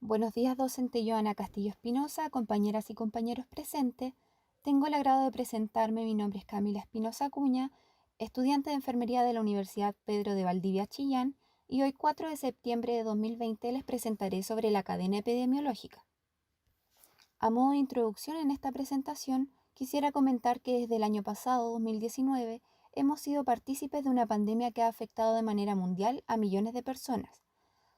Buenos días, docente Joana Castillo Espinosa, compañeras y compañeros presentes. Tengo el agrado de presentarme. Mi nombre es Camila Espinosa Acuña, estudiante de enfermería de la Universidad Pedro de Valdivia Chillán, y hoy 4 de septiembre de 2020 les presentaré sobre la cadena epidemiológica. A modo de introducción en esta presentación, quisiera comentar que desde el año pasado, 2019, hemos sido partícipes de una pandemia que ha afectado de manera mundial a millones de personas.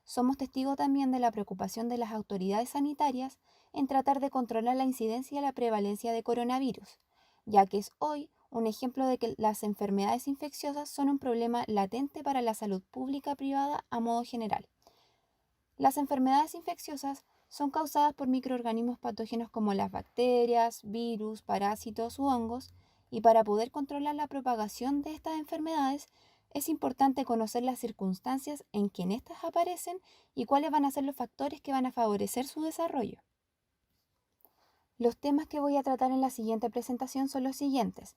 Somos testigos también de la preocupación de las autoridades sanitarias en tratar de controlar la incidencia y la prevalencia de coronavirus, ya que es hoy un ejemplo de que las enfermedades infecciosas son un problema latente para la salud pública privada a modo general. Las enfermedades infecciosas son causadas por microorganismos patógenos como las bacterias, virus, parásitos u hongos, y para poder controlar la propagación de estas enfermedades es importante conocer las circunstancias en que éstas aparecen y cuáles van a ser los factores que van a favorecer su desarrollo. Los temas que voy a tratar en la siguiente presentación son los siguientes.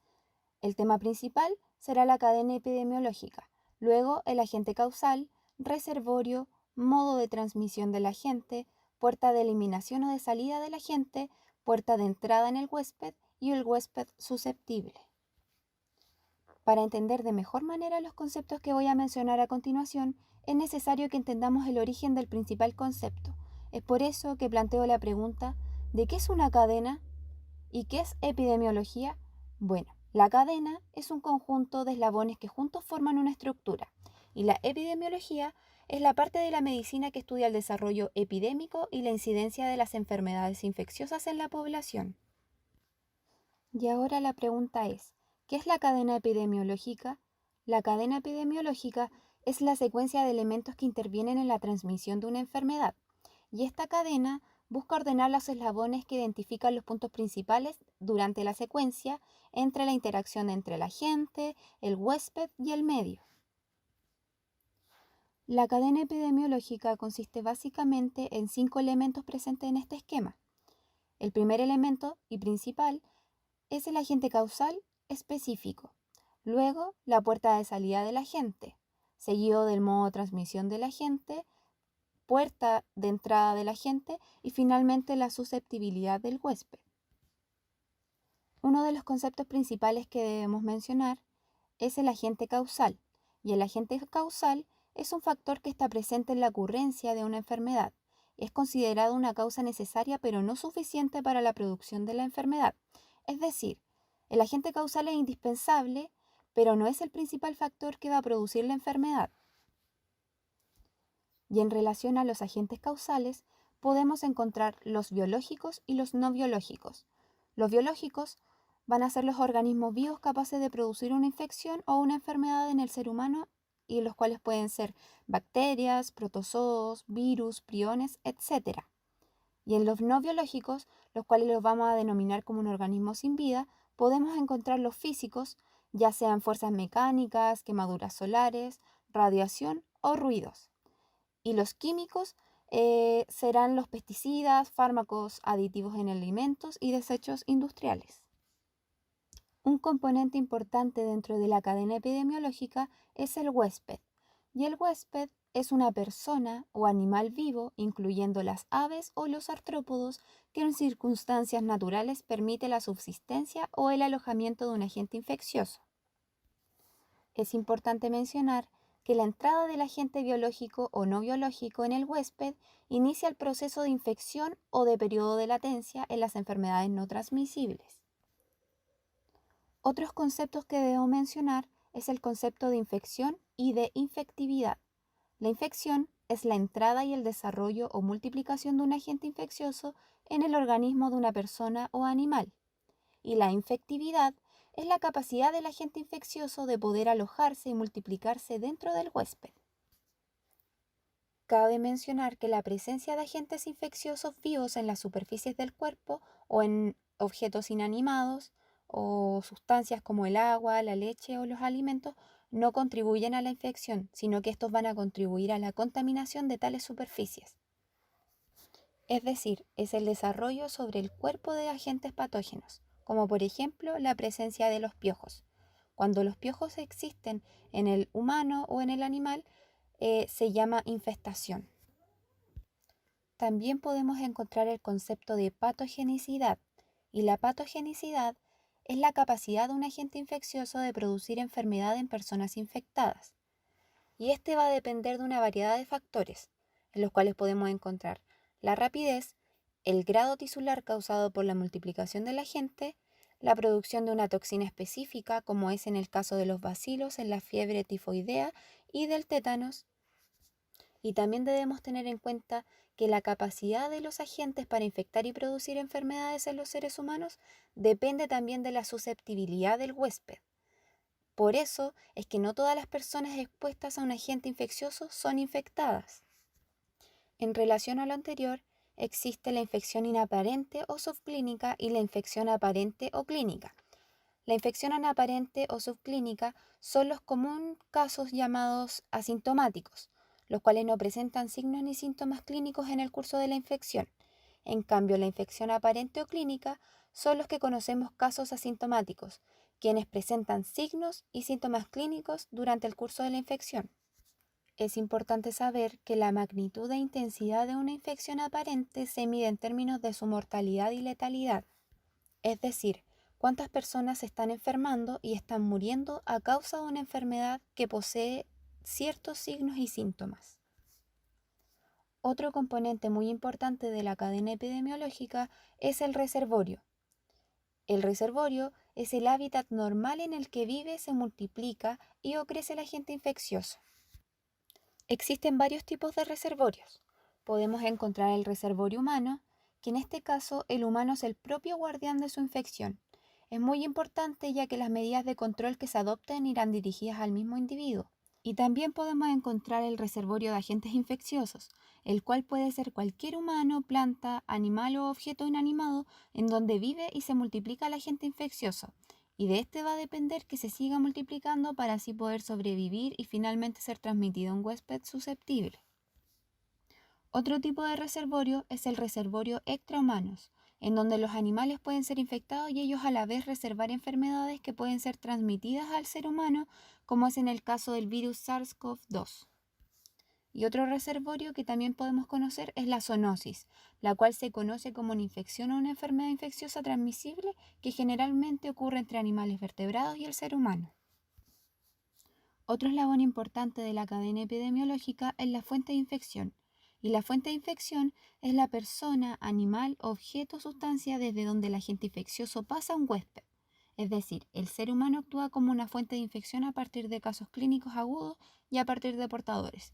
El tema principal será la cadena epidemiológica, luego el agente causal, reservorio, modo de transmisión del agente, puerta de eliminación o de salida del agente, puerta de entrada en el huésped y el huésped susceptible. Para entender de mejor manera los conceptos que voy a mencionar a continuación, es necesario que entendamos el origen del principal concepto. Es por eso que planteo la pregunta, ¿de qué es una cadena? ¿Y qué es epidemiología? Bueno, la cadena es un conjunto de eslabones que juntos forman una estructura, y la epidemiología es la parte de la medicina que estudia el desarrollo epidémico y la incidencia de las enfermedades infecciosas en la población. Y ahora la pregunta es, ¿qué es la cadena epidemiológica? La cadena epidemiológica es la secuencia de elementos que intervienen en la transmisión de una enfermedad, y esta cadena busca ordenar los eslabones que identifican los puntos principales durante la secuencia entre la interacción entre el agente, el huésped y el medio. La cadena epidemiológica consiste básicamente en 5 elementos presentes en este esquema. El primer elemento y principal es el agente causal específico, luego la puerta de salida del agente, seguido del modo de transmisión del agente, puerta de entrada del agente y finalmente la susceptibilidad del huésped. Uno de los conceptos principales que debemos mencionar es el agente causal, y el agente causal es un factor que está presente en la ocurrencia de una enfermedad. Es considerado una causa necesaria pero no suficiente para la producción de la enfermedad. Es decir, el agente causal es indispensable, pero no es el principal factor que va a producir la enfermedad. Y en relación a los agentes causales, podemos encontrar los biológicos y los no biológicos. Los biológicos van a ser los organismos vivos capaces de producir una infección o una enfermedad en el ser humano, y los cuales pueden ser bacterias, protozoos, virus, priones, etc. Y en los no biológicos, los cuales los vamos a denominar como un organismo sin vida, podemos encontrar los físicos, ya sean fuerzas mecánicas, quemaduras solares, radiación o ruidos. Y los químicos serán los pesticidas, fármacos aditivos en alimentos y desechos industriales. Un componente importante dentro de la cadena epidemiológica es el huésped, y el huésped es una persona o animal vivo, incluyendo las aves o los artrópodos, que en circunstancias naturales permite la subsistencia o el alojamiento de un agente infeccioso. Es importante mencionar que la entrada del agente biológico o no biológico en el huésped inicia el proceso de infección o de periodo de latencia en las enfermedades no transmisibles. Otros conceptos que debo mencionar es el concepto de infección y de infectividad. La infección es la entrada y el desarrollo o multiplicación de un agente infeccioso en el organismo de una persona o animal. Y la infectividad es la capacidad del agente infeccioso de poder alojarse y multiplicarse dentro del huésped. Cabe mencionar que la presencia de agentes infecciosos vivos en las superficies del cuerpo o en objetos inanimados o sustancias como el agua, la leche o los alimentos no contribuyen a la infección, sino que estos van a contribuir a la contaminación de tales superficies. Es decir, es el desarrollo sobre el cuerpo de agentes patógenos, como por ejemplo la presencia de los piojos. Cuando los piojos existen en el humano o en el animal, se llama infestación. también podemos encontrar el concepto de patogenicidad, y la patogenicidad es la capacidad de un agente infeccioso de producir enfermedad en personas infectadas. Y este va a depender de una variedad de factores, en los cuales podemos encontrar la rapidez, el grado tisular causado por la multiplicación del agente, la producción de una toxina específica, como es en el caso de los bacilos en la fiebre tifoidea y del tétanos. Y también debemos tener en cuenta que la capacidad de los agentes para infectar y producir enfermedades en los seres humanos depende también de la susceptibilidad del huésped. Por eso es que no todas las personas expuestas a un agente infeccioso son infectadas. En relación a lo anterior, existe la infección inaparente o subclínica y la infección aparente o clínica. La infección anaparente o subclínica son los comunes casos llamados asintomáticos, los cuales no presentan signos ni síntomas clínicos en el curso de la infección. En cambio, la infección aparente o clínica son los que conocemos casos asintomáticos, quienes presentan signos y síntomas clínicos durante el curso de la infección. Es importante saber que la magnitud e intensidad de una infección aparente se mide en términos de su mortalidad y letalidad, es decir, cuántas personas se están enfermando y están muriendo a causa de una enfermedad que posee ciertos signos y síntomas. Otro componente muy importante de la cadena epidemiológica es el reservorio. El reservorio es el hábitat normal en el que vive, se multiplica y o crece el agente infeccioso. Existen varios tipos de reservorios. Podemos encontrar el reservorio humano, que en este caso el humano es el propio guardián de su infección. Es muy importante ya que las medidas de control que se adopten irán dirigidas al mismo individuo. Y también podemos encontrar el reservorio de agentes infecciosos, el cual puede ser cualquier humano, planta, animal o objeto inanimado en donde vive y se multiplica el agente infeccioso. Y de este va a depender que se siga multiplicando para así poder sobrevivir y finalmente ser transmitido a un huésped susceptible. Otro tipo de reservorio es el reservorio extrahumanos, en donde los animales pueden ser infectados y ellos a la vez reservar enfermedades que pueden ser transmitidas al ser humano, como es en el caso del virus SARS-CoV-2. Y otro reservorio que también podemos conocer es la zoonosis, la cual se conoce como una infección o una enfermedad infecciosa transmisible que generalmente ocurre entre animales vertebrados y el ser humano. Otro eslabón importante de la cadena epidemiológica es la fuente de infección. Y la fuente de infección es la persona, animal, objeto o sustancia desde donde el agente infeccioso pasa a un huésped. Es decir, el ser humano actúa como una fuente de infección a partir de casos clínicos agudos y a partir de portadores.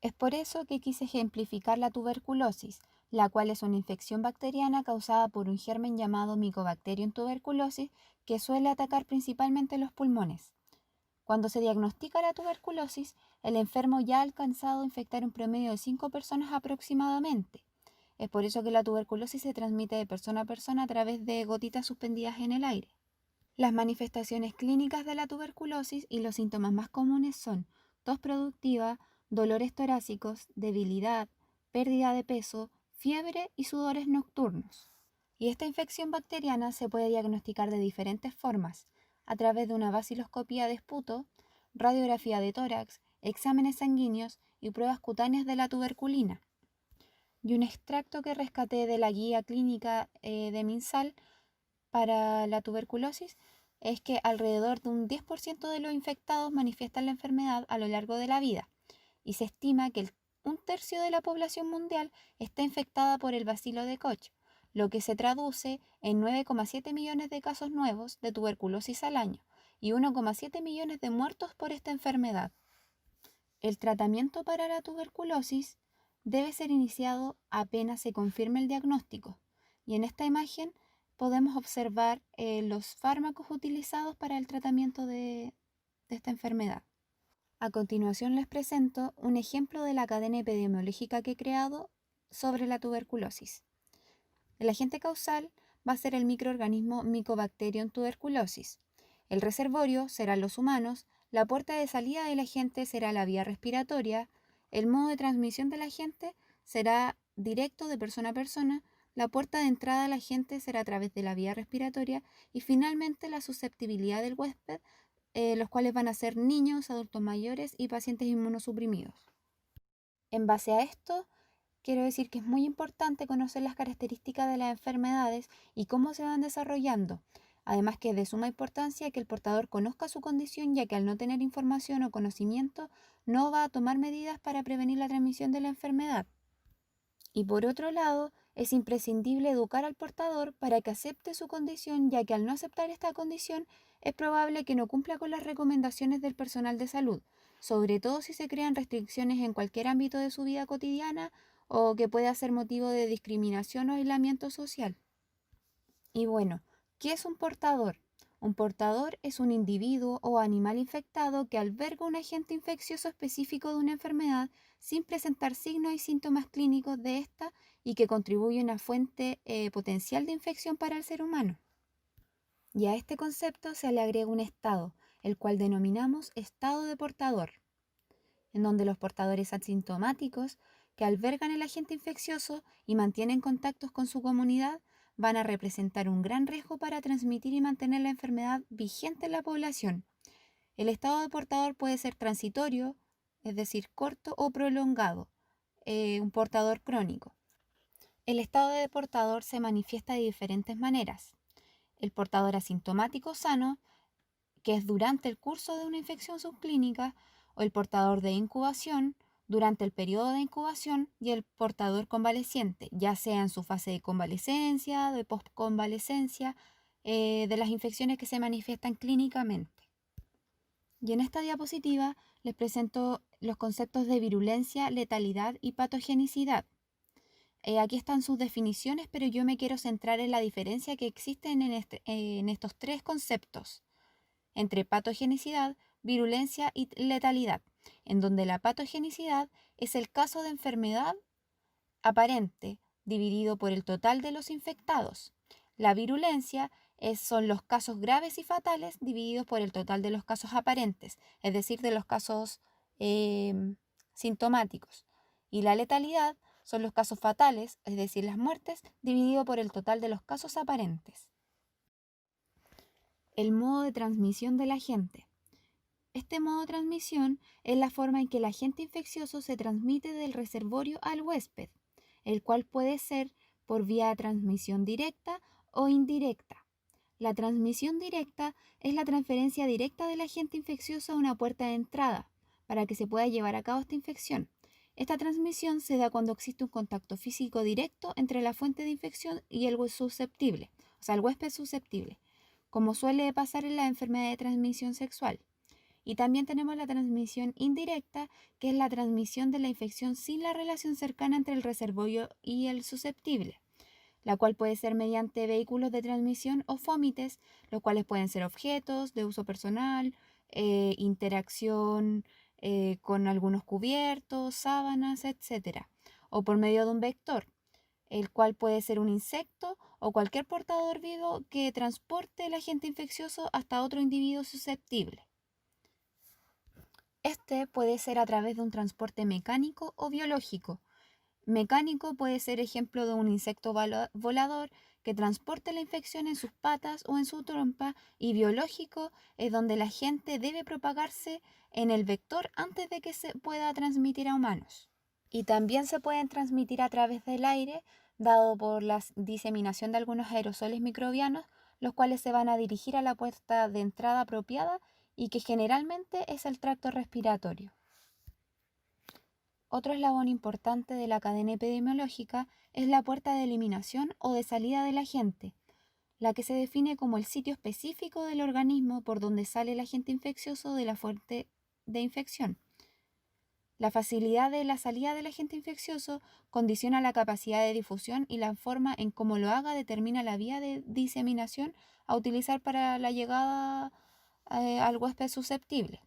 Es por eso que quise ejemplificar la tuberculosis, la cual es una infección bacteriana causada por un germen llamado Mycobacterium tuberculosis que suele atacar principalmente los pulmones. Cuando se diagnostica la tuberculosis, el enfermo ya ha alcanzado a infectar un promedio de 5 personas aproximadamente. Es por eso que la tuberculosis se transmite de persona a persona a través de gotitas suspendidas en el aire. Las manifestaciones clínicas de la tuberculosis y los síntomas más comunes son tos productiva, dolores torácicos, debilidad, pérdida de peso, fiebre y sudores nocturnos. Y esta infección bacteriana se puede diagnosticar de diferentes formas, a través de una baciloscopía de esputo, radiografía de tórax, exámenes sanguíneos y pruebas cutáneas de la tuberculina. Y un extracto que rescaté de la guía clínica de MinSal para la tuberculosis es que alrededor de un 10% de los infectados manifiestan la enfermedad a lo largo de la vida y se estima que un tercio de la población mundial está infectada por el bacilo de Koch, lo que se traduce en 9,7 millones de casos nuevos de tuberculosis al año y 1,7 millones de muertos por esta enfermedad. El tratamiento para la tuberculosis debe ser iniciado apenas se confirme el diagnóstico y en esta imagen podemos observar los fármacos utilizados para el tratamiento de esta enfermedad. A continuación les presento un ejemplo de la cadena epidemiológica que he creado sobre la tuberculosis. El agente causal va a ser el microorganismo Mycobacterium tuberculosis. El reservorio serán los humanos, la puerta de salida del agente será la vía respiratoria, el modo de transmisión del agente será directo de persona a persona, la puerta de entrada al agente será a través de la vía respiratoria y finalmente la susceptibilidad del huésped, los cuales van a ser niños, adultos mayores y pacientes inmunosuprimidos. En base a esto, quiero decir que es muy importante conocer las características de las enfermedades y cómo se van desarrollando. Además que es de suma importancia que el portador conozca su condición, ya que al no tener información o conocimiento no va a tomar medidas para prevenir la transmisión de la enfermedad. Y por otro lado, es imprescindible educar al portador para que acepte su condición, ya que al no aceptar esta condición es probable que no cumpla con las recomendaciones del personal de salud, sobre todo si se crean restricciones en cualquier ámbito de su vida cotidiana o que pueda ser motivo de discriminación o aislamiento social. Y bueno, ¿qué es un portador? Un portador es un individuo o animal infectado que alberga un agente infeccioso específico de una enfermedad sin presentar signos y síntomas clínicos de esta y que contribuye a una fuente potencial de infección para el ser humano. Y a este concepto se le agrega un estado, el cual denominamos estado de portador, en donde los portadores asintomáticos que albergan el agente infeccioso y mantienen contactos con su comunidad van a representar un gran riesgo para transmitir y mantener la enfermedad vigente en la población. El estado de portador puede ser transitorio, es decir, corto o prolongado, un portador crónico. El estado de portador se manifiesta de diferentes maneras. El portador asintomático sano, que es durante el curso de una infección subclínica, o el portador de incubación, durante el periodo de incubación, y el portador convaleciente, ya sea en su fase de convalecencia, de postconvalecencia, de las infecciones que se manifiestan clínicamente. Y en esta diapositiva les presento los conceptos de virulencia, letalidad y patogenicidad. Aquí están sus definiciones, pero yo me quiero centrar en la diferencia que existen en estos tres conceptos entre patogenicidad, virulencia y letalidad, en donde la patogenicidad es el caso de enfermedad aparente dividido por el total de los infectados. La virulencia son los casos graves y fatales divididos por el total de los casos aparentes, es decir, de los casos sintomáticos. Y la letalidad son los casos fatales, es decir, las muertes, dividido por el total de los casos aparentes. El modo de transmisión del agente. Este modo de transmisión es la forma en que el agente infeccioso se transmite del reservorio al huésped, el cual puede ser por vía de transmisión directa o indirecta. La transmisión directa es la transferencia directa del agente infeccioso a una puerta de entrada para que se pueda llevar a cabo esta infección. Esta transmisión se da cuando existe un contacto físico directo entre la fuente de infección y el susceptible, o sea, el huésped susceptible, como suele pasar en la enfermedad de transmisión sexual. Y también tenemos la transmisión indirecta, que es la transmisión de la infección sin la relación cercana entre el reservorio y el susceptible, la cual puede ser mediante vehículos de transmisión o fómites, los cuales pueden ser objetos de uso personal, interacción con algunos cubiertos, sábanas, etc. O por medio de un vector, el cual puede ser un insecto o cualquier portador vivo que transporte el agente infeccioso hasta otro individuo susceptible. Este puede ser a través de un transporte mecánico o biológico. Mecánico puede ser ejemplo de un insecto volador que transporte la infección en sus patas o en su trompa, y biológico es donde la agente debe propagarse en el vector antes de que se pueda transmitir a humanos. Y también se pueden transmitir a través del aire, dado por la diseminación de algunos aerosoles microbianos, los cuales se van a dirigir a la puerta de entrada apropiada y que generalmente es el tracto respiratorio. Otro eslabón importante de la cadena epidemiológica es la puerta de eliminación o de salida del agente, la que se define como el sitio específico del organismo por donde sale el agente infeccioso de la fuente de infección. La facilidad de la salida del agente infeccioso condiciona la capacidad de difusión, y la forma en cómo lo haga determina la vía de diseminación a utilizar para la llegada al huésped susceptible.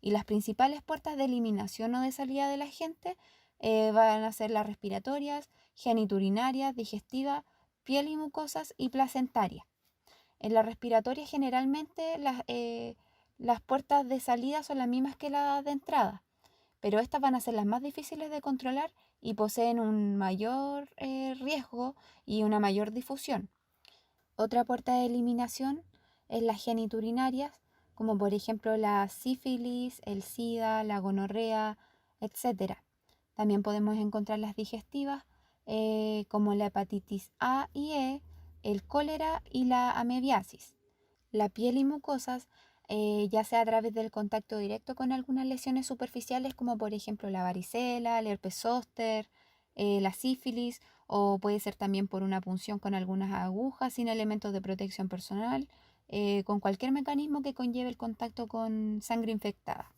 Y las principales puertas de eliminación o de salida del agente van a ser las respiratorias, geniturinarias, digestivas, piel y mucosas y placentarias. En la respiratoria generalmente las puertas de salida son las mismas que las de entrada, pero estas van a ser las más difíciles de controlar y poseen un mayor riesgo y una mayor difusión. Otra puerta de eliminación es las geniturinarias, como por ejemplo la sífilis, el SIDA, la gonorrea, etc. También podemos encontrar las digestivas, como la hepatitis A y E, el cólera y la amebiasis. La piel y mucosas, ya sea a través del contacto directo con algunas lesiones superficiales, como por ejemplo la varicela, el herpes zóster, la sífilis, o puede ser también por una punción con algunas agujas sin elementos de protección personal, con cualquier mecanismo que conlleve el contacto con sangre infectada.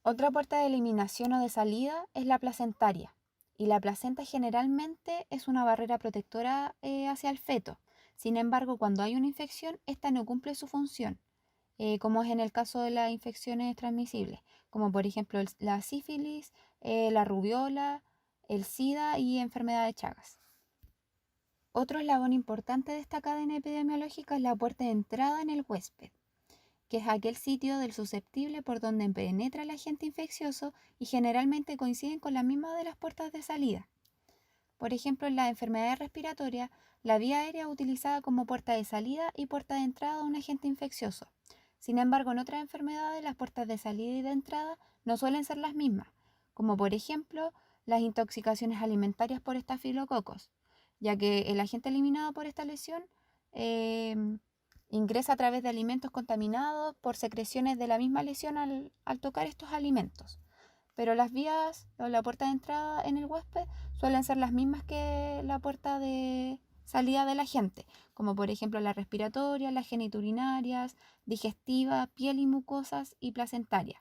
Otra puerta de eliminación o de salida es la placentaria, y la placenta generalmente es una barrera protectora hacia el feto. Sin embargo, cuando hay una infección, esta no cumple su función, como es en el caso de las infecciones transmisibles, como por ejemplo la sífilis, la rubiola, el SIDA y enfermedad de Chagas. Otro eslabón importante de esta cadena epidemiológica es la puerta de entrada en el huésped, que es aquel sitio del susceptible por donde penetra el agente infeccioso y generalmente coinciden con la misma de las puertas de salida. Por ejemplo, en las enfermedades respiratorias, la vía aérea es utilizada como puerta de salida y puerta de entrada de un agente infeccioso. Sin embargo, en otras enfermedades, las puertas de salida y de entrada no suelen ser las mismas, como por ejemplo las intoxicaciones alimentarias por estafilococos, ya que el agente eliminado por esta lesión ingresa a través de alimentos contaminados por secreciones de la misma lesión al tocar estos alimentos. Pero las vías o la puerta de entrada en el huésped suelen ser las mismas que la puerta de salida del agente, como por ejemplo las respiratorias, las geniturinarias, digestivas, piel y mucosas y placentarias.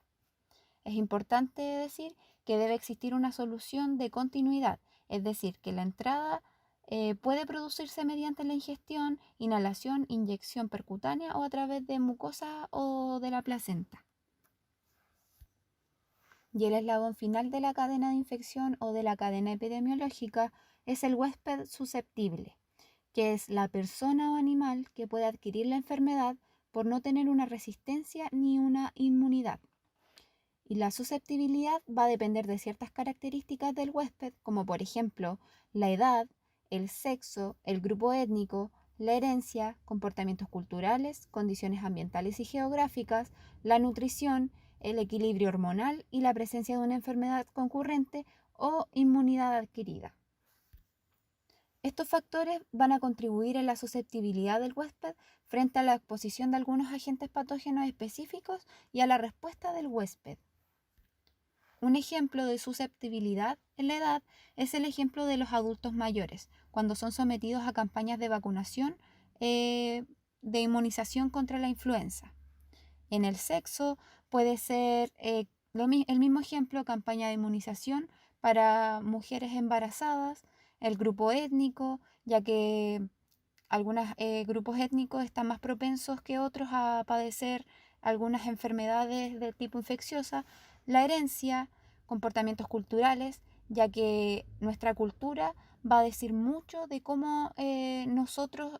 Es importante decir que debe existir una solución de continuidad, es decir, que la entrada puede producirse mediante la ingestión, inhalación, inyección percutánea o a través de mucosa o de la placenta. Y el eslabón final de la cadena de infección o de la cadena epidemiológica es el huésped susceptible, que es la persona o animal que puede adquirir la enfermedad por no tener una resistencia ni una inmunidad. Y la susceptibilidad va a depender de ciertas características del huésped, como por ejemplo la edad, el sexo, el grupo étnico, la herencia, comportamientos culturales, condiciones ambientales y geográficas, la nutrición, el equilibrio hormonal y la presencia de una enfermedad concurrente o inmunidad adquirida. Estos factores van a contribuir en la susceptibilidad del huésped frente a la exposición de algunos agentes patógenos específicos y a la respuesta del huésped. Un ejemplo de susceptibilidad en la edad es el ejemplo de los adultos mayores, cuando son sometidos a campañas de vacunación de inmunización contra la influenza. En el sexo puede ser el mismo ejemplo, campaña de inmunización para mujeres embarazadas, el grupo étnico, ya que algunos grupos étnicos están más propensos que otros a padecer algunas enfermedades de tipo infecciosa, la herencia, comportamientos culturales, ya que nuestra cultura va a decir mucho de cómo nosotros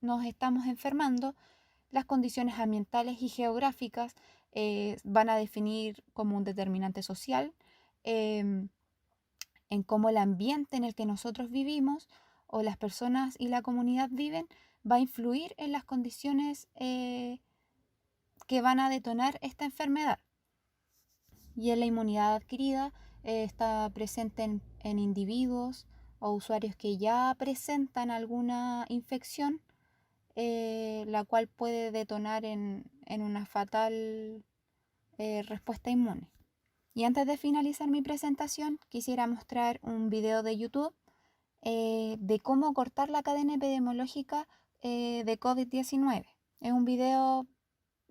nos estamos enfermando. Las condiciones ambientales y geográficas van a definir como un determinante social en cómo el ambiente en el que nosotros vivimos o las personas y la comunidad viven va a influir en las condiciones que van a detonar esta enfermedad. Y en la inmunidad adquirida está presente en individuos o usuarios que ya presentan alguna infección, la cual puede detonar en una fatal respuesta inmune. Y antes de finalizar mi presentación, quisiera mostrar un video de YouTube de cómo cortar la cadena epidemiológica de COVID-19. Es un video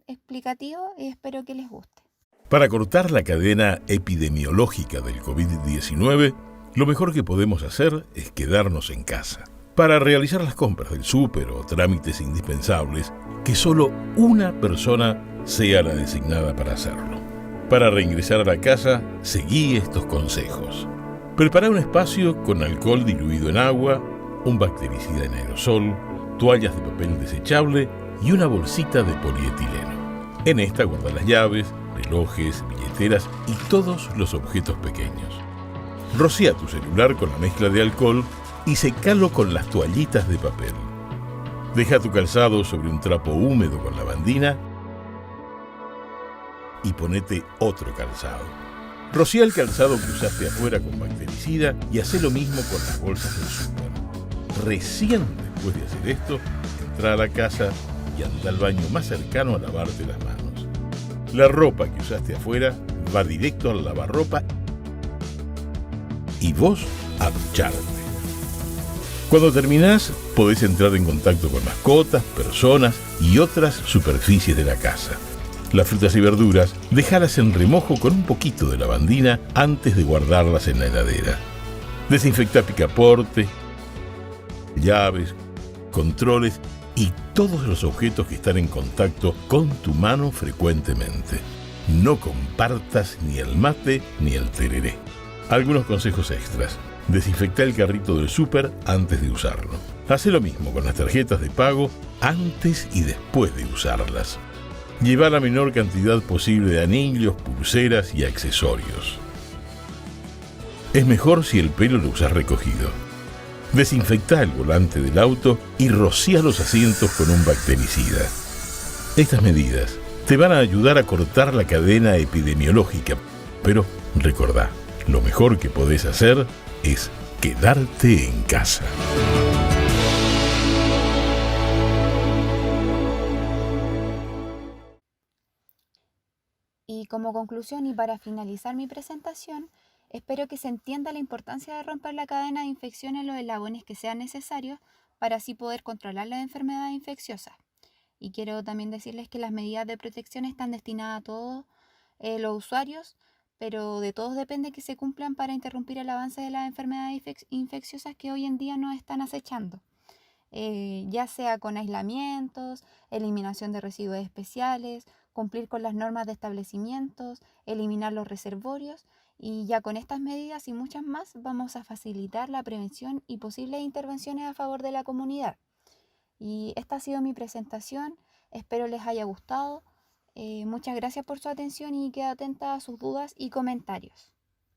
explicativo y espero que les guste. Para cortar la cadena epidemiológica del COVID-19, lo mejor que podemos hacer es quedarnos en casa. Para realizar las compras del súper o trámites indispensables, que solo una persona sea la designada para hacerlo. Para reingresar a la casa, seguí estos consejos. Prepara un espacio con alcohol diluido en agua, un bactericida en aerosol, toallas de papel desechable y una bolsita de polietileno. En esta guarda las llaves, relojes, billeteras y todos los objetos pequeños. Rocía tu celular con la mezcla de alcohol y secalo con las toallitas de papel. Deja tu calzado sobre un trapo húmedo con lavandina y ponete otro calzado. Rocía el calzado que usaste afuera con bactericida y hacé lo mismo con las bolsas del súper. Recién después de hacer esto, entra a la casa y anda al baño más cercano a lavarte las manos. La ropa que usaste afuera va directo al lavarropa y vos a ducharte. Cuando terminás, podés entrar en contacto con mascotas, personas y otras superficies de la casa. Las frutas y verduras, dejalas en remojo con un poquito de lavandina antes de guardarlas en la heladera. Desinfecta picaporte, llaves, controles y todos los objetos que están en contacto con tu mano frecuentemente. No compartas ni el mate ni el tereré. Algunos consejos extras. Desinfecta el carrito del súper antes de usarlo. Haz lo mismo con las tarjetas de pago antes y después de usarlas. Lleva la menor cantidad posible de anillos, pulseras y accesorios. Es mejor si el pelo lo usas recogido. Desinfecta el volante del auto y rocía los asientos con un bactericida. Estas medidas te van a ayudar a cortar la cadena epidemiológica, pero recordá, lo mejor que podés hacer es quedarte en casa. Y como conclusión y para finalizar mi presentación, espero que se entienda la importancia de romper la cadena de infección en los eslabones que sean necesarios para así poder controlar las enfermedades infecciosas. Y quiero también decirles que las medidas de protección están destinadas a todos los usuarios, pero de todos depende que se cumplan para interrumpir el avance de las enfermedades infecciosas que hoy en día nos están acechando. Ya sea con aislamientos, eliminación de residuos especiales, cumplir con las normas de establecimientos, eliminar los reservorios, y ya con estas medidas y muchas más vamos a facilitar la prevención y posibles intervenciones a favor de la comunidad. Y esta ha sido mi presentación, espero les haya gustado. Muchas gracias por su atención y quedo atenta a sus dudas y comentarios.